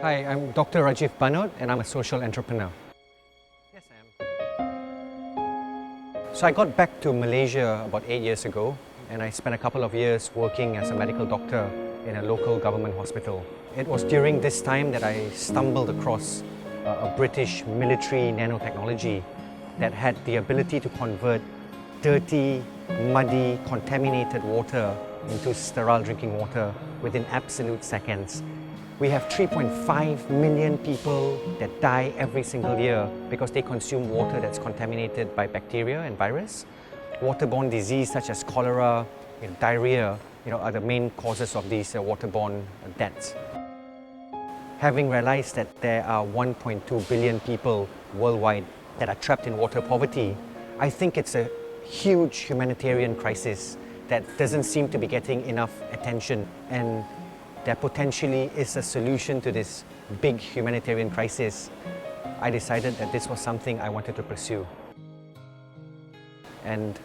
Hi, I'm Dr. Rajiv Bhanot and I'm a social entrepreneur. Yes, I am. So I got back to Malaysia about 8 years ago and I spent a couple of years working as a medical doctor in a local government hospital. It was during this time that I stumbled across a British military nanotechnology that had the ability to convert dirty, muddy, contaminated water into sterile drinking water within absolute seconds. We have 3.5 million people that die every single year because they consume water that's contaminated by bacteria and virus. Waterborne disease such as cholera, diarrhea, are the main causes of these waterborne deaths. Having realized that there are 1.2 billion people worldwide that are trapped in water poverty, I think it's a huge humanitarian crisis that doesn't seem to be getting enough attention, and there potentially is a solution to this big humanitarian crisis. I decided that this was something I wanted to pursue. And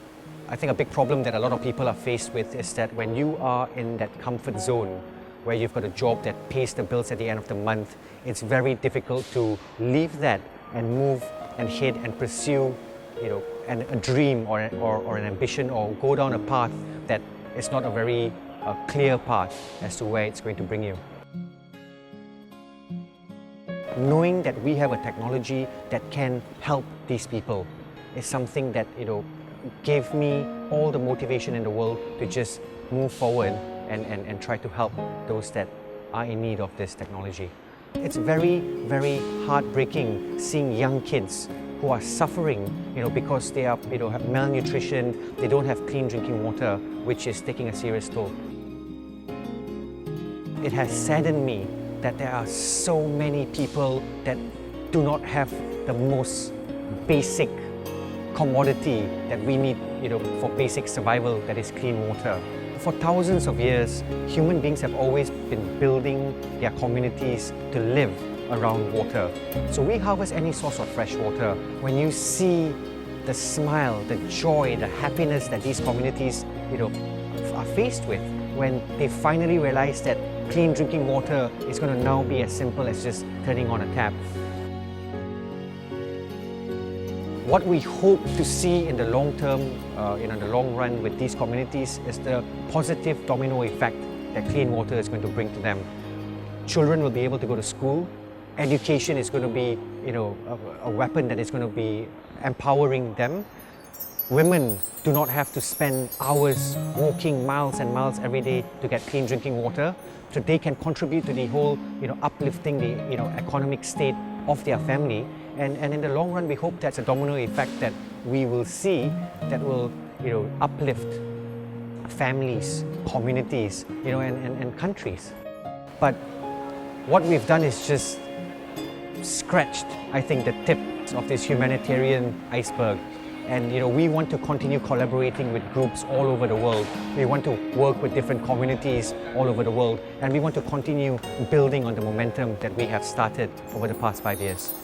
I think a big problem that a lot of people are faced with is that when you are in that comfort zone where you've got a job that pays the bills at the end of the month, it's very difficult to leave that and move and head and pursue a dream or an ambition, or go down a path that is not a very clear path as to where it's going to bring you. Knowing that we have a technology that can help these people is something that gave me all the motivation in the world to just move forward and try to help those that are in need of this technology. It's very, very heartbreaking seeing young kids who are suffering because they are have malnutrition, they don't have clean drinking water, which is taking a serious toll. It has saddened me that there are so many people that do not have the most basic commodity that we need for basic survival, that is clean water. For thousands of years, human beings have always been building their communities to live around water. So we harvest any source of fresh water. When you see the smile, the joy, the happiness that these communities are faced with when they finally realize that clean drinking water is going to now be as simple as just turning on a tap. What we hope to see in the long term, in the long run with these communities, is the positive domino effect that clean water is going to bring to them. Children will be able to go to school. Education is going to be a weapon that is going to be empowering them. Women do not have to spend hours walking miles and miles every day to get clean drinking water, so they can contribute to the whole uplifting the economic state of their family. And in the long run, we hope that's a domino effect that we will see that will uplift families, communities, and countries. But what we've done is just scratched, I think, the tip of this humanitarian iceberg. And we want to continue collaborating with groups all over the world. We want to work with different communities all over the world, and we want to continue building on the momentum that we have started over the past 5 years.